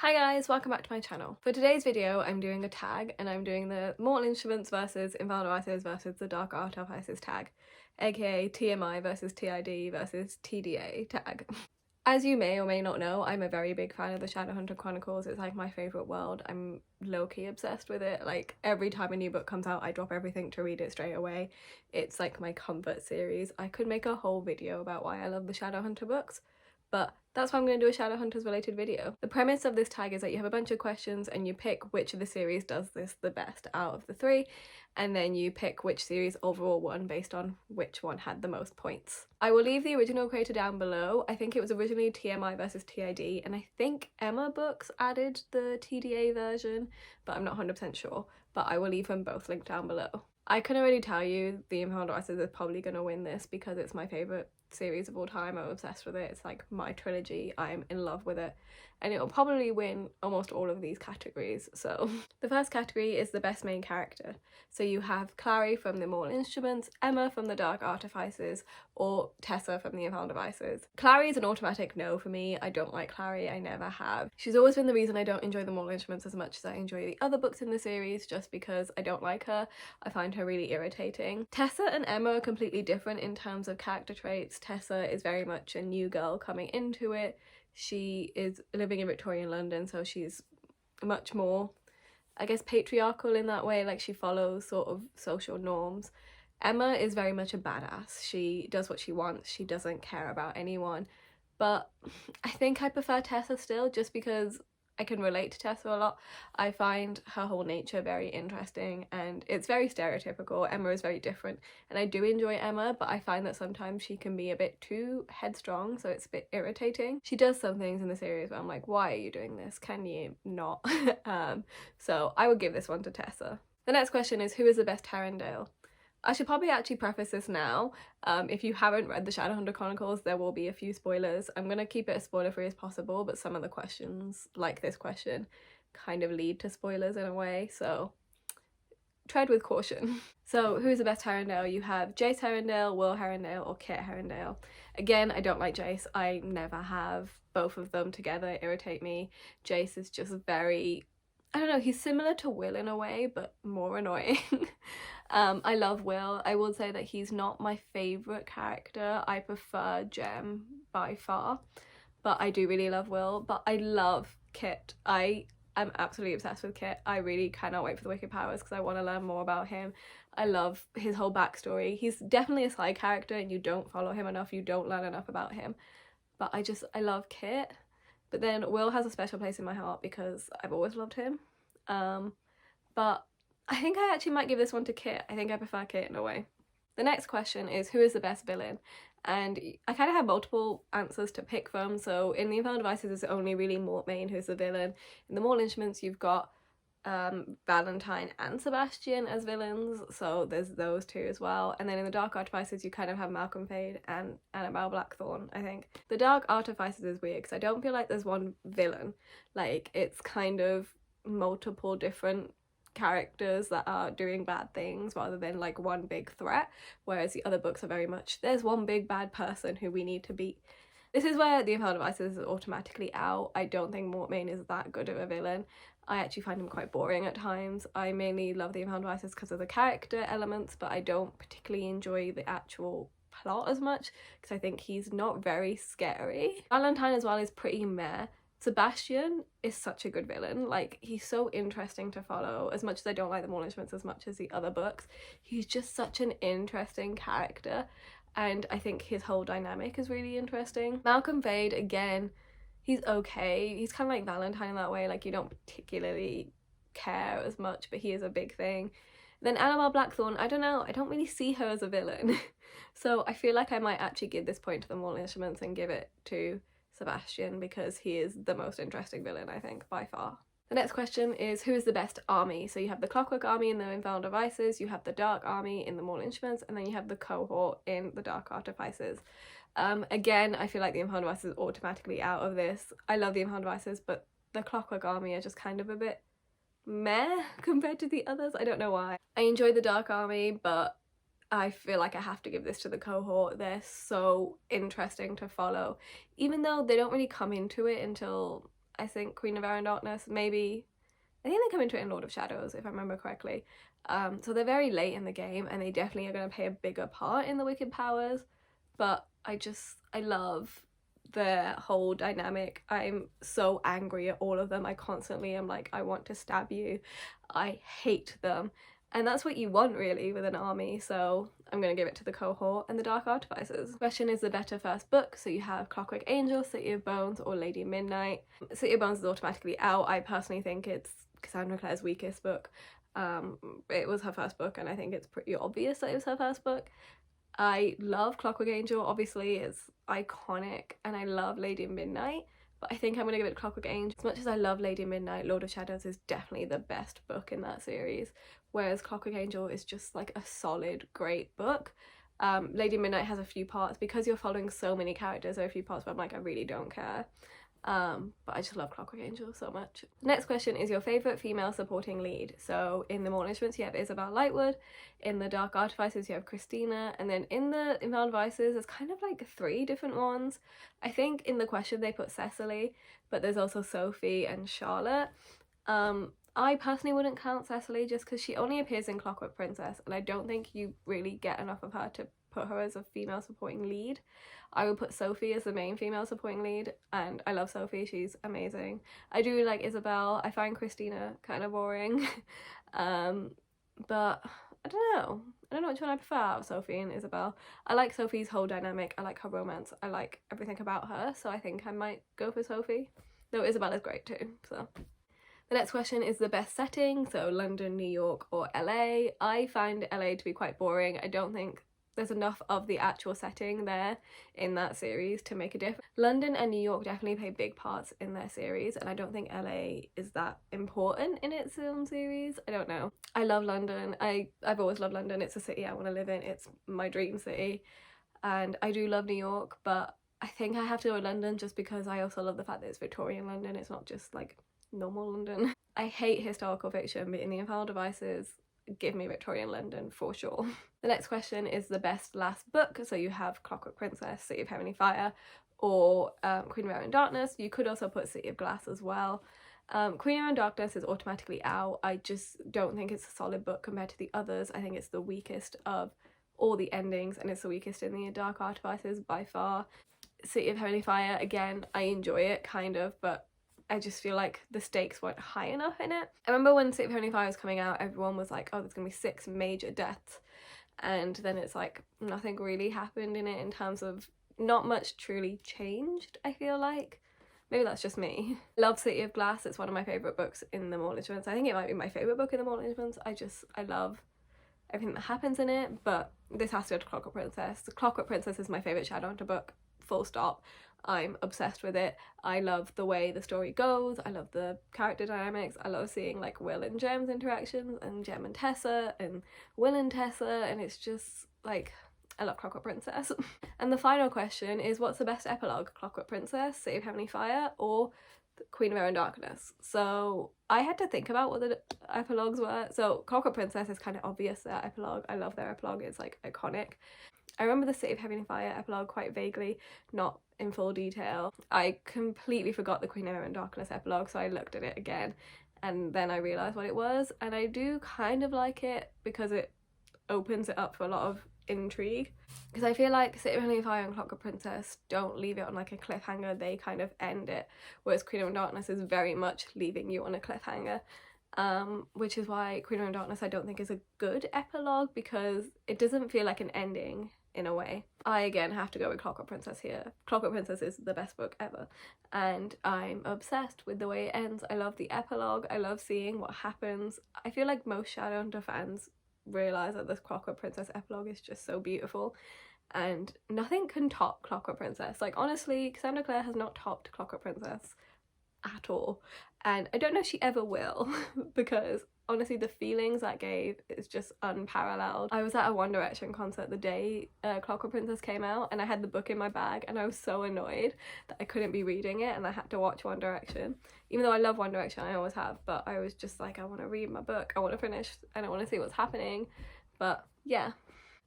Hi guys, welcome back to my channel. For today's video I'm doing a tag and I'm doing the Mortal Instruments versus Infernal Devices versus the Dark Artifices tag, aka TMI versus TID versus TDA tag. As you may or may not know, I'm a very big fan of the Shadowhunter Chronicles. It's like my favourite world. I'm low-key obsessed with it. Like every time a new book comes out I drop everything to read it straight away. It's like my comfort series. I could make a whole video about why I love the Shadowhunter books, but that's why I'm going to do a Shadowhunters related video. The premise of this tag is that you have a bunch of questions and you pick which of the series does this the best out of the three, and then you pick which series overall won based on which one had the most points. I will leave the original creator down below. I think it was originally TMI versus TID, and I think Emma Books added the TDA version, but I'm not 100% sure, but I will leave them both linked down below. I can already tell you the Infernal Devices is probably going to win this because it's my favourite series of all time. I'm obsessed with it. It's like my trilogy. I'm in love with it, and it will probably win almost all of these categories. So the first category is the best main character. So you have Clary from the Mortal Instruments, Emma from the Dark Artifices, or Tessa from the Infernal Devices. Clary is an automatic no for me. I don't like Clary. I never have. She's always been the reason I don't enjoy the Mortal Instruments as much as I enjoy the other books in the series, just because I don't like her. I find her really irritating. Tessa and Emma are completely different in terms of character traits. Tessa is very much a new girl coming into it. She is living in Victorian London, so she's much more, I guess, patriarchal in that way. Like she follows sort of social norms. Emma is very much a badass. She does what she wants. She doesn't care about anyone. But I think I prefer Tessa still, just because I can relate to Tessa a lot. I find her whole nature very interesting and it's very stereotypical. Emma is very different, and I do enjoy Emma, but I find that sometimes she can be a bit too headstrong, so it's a bit irritating. She does some things in the series where I'm like, why are you doing this? Can you not? So I would give this one to Tessa. The next question is, who is the best Tarandale? I should probably actually preface this now. If you haven't read the Shadowhunter Chronicles, there will be a few spoilers. I'm going to keep it as spoiler-free as possible, but some of the questions, like this question, kind of lead to spoilers in a way, so tread with caution. So who is the best Herondale? You have Jace Herondale, Will Herondale, or Kit Herondale. Again, I don't like Jace. I never have. Both of them together irritate me. Jace is just very, I don't know, he's similar to Will in a way, but more annoying. I love Will. I will say that he's not my favourite character. I prefer Jem by far, but I do really love Will. But I love Kit. I am absolutely obsessed with Kit. I really cannot wait for the Wicked Powers because I want to learn more about him. I love his whole backstory. He's definitely a side character and you don't follow him enough, you don't learn enough about him. But I love Kit. But then Will has a special place in my heart because I've always loved him. But I think I actually might give this one to Kit. I think I prefer Kit in a way. The next question is, who is the best villain? And I kind of have multiple answers to pick from. So in the Infernal Devices, it's only really Mortmain who's the villain. In the Mortal Instruments, you've got Valentine and Sebastian as villains, so there's those two as well. And then in the Dark Artifices, you kind of have Malcolm Fade and Annabelle Blackthorn, I think. The Dark Artifices is weird because I don't feel like there's one villain. Like, it's kind of multiple different characters that are doing bad things rather than like one big threat, whereas the other books are very much there's one big bad person who we need to beat. This is where the Infernal Devices is automatically out. I don't think Mortmain is that good of a villain. I actually find him quite boring at times. I mainly love the Infernal Devices because of the character elements, but I don't particularly enjoy the actual plot as much because I think he's not very scary. Valentine as well is pretty meh. Sebastian is such a good villain. Like, he's so interesting to follow. As much as I don't like the Mortal Instruments as much as the other books, he's just such an interesting character, and I think his whole dynamic is really interesting. Malcolm Fade, again, he's okay. He's kind of like Valentine in that way. Like, you don't particularly care as much, but he is a big thing. Then Annabelle Blackthorn, I don't know, I don't really see her as a villain. So I feel like I might actually give this point to the Mortal Instruments and give it to Sebastian because he is the most interesting villain, I think, by far. The next question is, who is the best army? So you have the Clockwork Army in the Infernal Devices, you have the Dark Army in the Mortal Instruments, and then you have the Cohort in the Dark Artifices. Again, I feel like the Infernal Devices is automatically out of this. I love the Infernal Devices, but the Clockwork Army are just kind of a bit meh compared to the others. I don't know why. I enjoy the Dark Army, but I feel like I have to give this to the Cohort. They're so interesting to follow, even though they don't really come into it until I think Queen of Air and Darkness, maybe, I think they come into it in Lord of Shadows, if I remember correctly. So they're very late in the game, and they definitely are going to play a bigger part in the Wicked Powers, but I love their whole dynamic. I'm so angry at all of them. I constantly am like, I want to stab you. I hate them. And that's what you want, really, with an army, so I'm going to give it to the Cohort and the Dark Artificers. Question is the better first book, so you have Clockwork Angel, City of Bones, or Lady Midnight. City of Bones is automatically out. I personally think it's Cassandra Clare's weakest book. It was her first book, and I think it's pretty obvious that it was her first book. I love Clockwork Angel, obviously it's iconic, and I love Lady Midnight, but I think I'm gonna give it Clockwork Angel. As much as I love Lady Midnight, Lord of Shadows is definitely the best book in that series, whereas Clockwork Angel is just like a solid, great book. Lady Midnight has a few parts, because you're following so many characters, there are a few parts where I'm like, I really don't care. But I just love Clockwork Angel so much. The next question is your favourite female supporting lead. So in the Mortal Instruments you have Isabel Lightwood, in the Dark Artificers you have Christina, and then in the Invalid Vices there's kind of like 3 different ones. I think in the question they put Cecily, but there's also Sophie and Charlotte. I personally wouldn't count Cecily just because she only appears in Clockwork Princess, and I don't think you really get enough of her to put her as a female supporting lead. I would put Sophie as the main female supporting lead, and I love Sophie, she's amazing. I do like Isabel. I find Christina kind of boring. But I don't know which one I prefer out of Sophie and Isabel. I like Sophie's whole dynamic, I like her romance, I like everything about her, so I think I might go for Sophie, though Isabel is great too. So the next question is the best setting, so London, New York, or LA. I find LA to be quite boring. I don't think there's enough of the actual setting there in that series to make a difference. London and New York definitely play big parts in their series, and I don't think LA is that important in its film series. I don't know. I love London. I've always loved London. It's a city I want to live in. It's my dream city. And I do love New York, but I think I have to go with London just because I also love the fact that it's Victorian London. It's not just like normal London. I hate historical fiction, but in the Infernal Devices, give me Victorian London for sure. The next question is the best last book. So you have Clockwork Princess, City of Heavenly Fire, or Queen of Air and Darkness. You could also put City of Glass as well. Queen of Air and Darkness is automatically out. I just don't think it's a solid book compared to the others. I think it's the weakest of all the endings, and it's the weakest in the Dark Artificers by far. City of Heavenly Fire, again, I enjoy it kind of, but I just feel like the stakes weren't high enough in it. I remember when City of Heavenly Fire was coming out, everyone was like, oh, there's gonna be 6 major deaths, and then it's like nothing really happened in it in terms of, not much truly changed, I feel like. Maybe that's just me. I love City of Glass. It's one of my favourite books in the Mortal Instruments. I think it might be my favourite book in the Mortal Instruments. I love everything that happens in it, but this has to go to Clockwork Princess. The Clockwork Princess is my favourite Shadowhunter book, full stop. I'm obsessed with it. I love the way the story goes. I love the character dynamics. I love seeing like Will and Jem's interactions, and Jem and Tessa, and Will and Tessa, and it's just like, I love Clockwork Princess. And the final question is, what's the best epilogue? Clockwork Princess, City of Heavenly Fire, or Queen of Air and Darkness? So I had to think about what the epilogues were. So Clockwork Princess is kind of obvious, their epilogue. I love their epilogue, it's like iconic. I remember the City of Heavenly Fire epilogue quite vaguely, not in full detail. I completely forgot the Queen of Air and Darkness epilogue, so I looked at it again, and then I realised what it was, and I do kind of like it because it opens it up for a lot of intrigue. Because I feel like City of Heavenly Fire and Clockwork Princess don't leave it on like a cliffhanger, they kind of end it, whereas Queen of Darkness is very much leaving you on a cliffhanger. Which is why Queen of Darkness I don't think is a good epilogue, because it doesn't feel like an ending in a way. I again have to go with Clockwork Princess here. Clockwork Princess is the best book ever, and I'm obsessed with the way it ends. I love the epilogue, I love seeing what happens. I feel like most Shadowhunter fans realise that this Clockwork Princess epilogue is just so beautiful, and nothing can top Clockwork Princess. Like honestly, Cassandra Clare has not topped Clockwork Princess at all, and I don't know if she ever will because honestly the feelings that gave is just unparalleled. I was at a One Direction concert the day Clockwork Princess came out, and I had the book in my bag, and I was so annoyed that I couldn't be reading it and I had to watch One Direction, even though I love One Direction, I always have, but I was just like, I want to read my book, I want to finish, and I want to see what's happening. But yeah,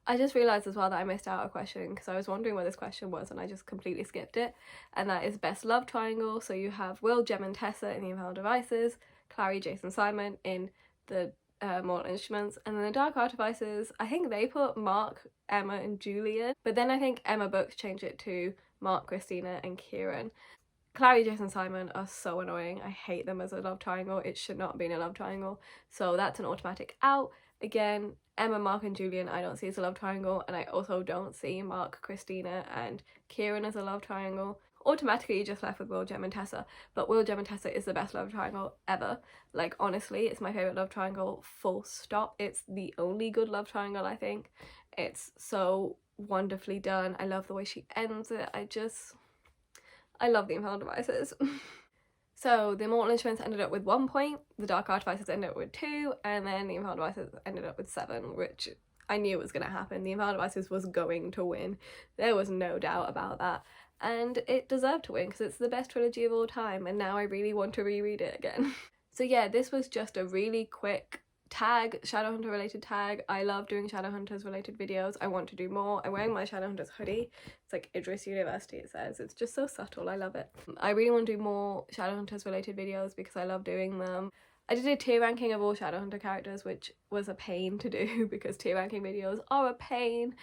I just realised as well that I missed out a question because I was wondering where this question was and I just completely skipped it. And that is best love triangle. So you have Will, Jem and Tessa in the Infernal Devices, Clary, Jason, Simon in the Mortal Instruments, and then the Dark Artificers, I think they put Mark, Emma and Julian, but then I think Emma Books changed it to Mark, Christina and Kieran. Clary, Jason, Simon are so annoying. I hate them as a love triangle. It should not be in a love triangle. So that's an automatic out. Again, Emma, Mark and Julian I don't see as a love triangle, and I also don't see Mark, Christina and Kieran as a love triangle. Automatically you're just left with Will, Jem and Tessa, but Will, Jem and Tessa is the best love triangle ever. Like, honestly, it's my favourite love triangle, full stop. It's the only good love triangle, I think. It's so wonderfully done. I love the way she ends it. I love the Infernal Devices. So the Mortal Instruments ended up with 1 point, the Dark Artificers ended up with 2, and then the Infernal Devices ended up with 7, which I knew was going to happen. The Infernal Devices was going to win. There was no doubt about that. And it deserved to win because it's the best trilogy of all time, and now I really want to reread it again. So yeah, this was just a really quick tag, Shadowhunter related tag. I love doing Shadowhunters related videos. I want to do more. I'm wearing my Shadowhunters hoodie. It's like Idris University, it says. It's just so subtle. I love it. I really want to do more Shadowhunters related videos because I love doing them. I did a tier ranking of all Shadowhunter characters, which was a pain to do because tier ranking videos are a pain.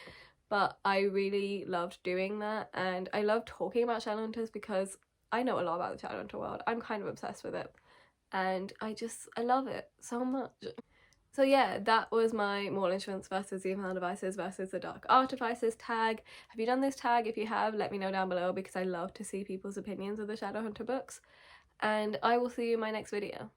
But I really loved doing that, and I love talking about Shadowhunters because I know a lot about the Shadowhunter world. I'm kind of obsessed with it, and I love it so much. So yeah, that was my Mortal Instruments versus the Infernal Devices versus the Dark Artificers tag. Have you done this tag? If you have, let me know down below because I love to see people's opinions of the Shadowhunter books. And I will see you in my next video.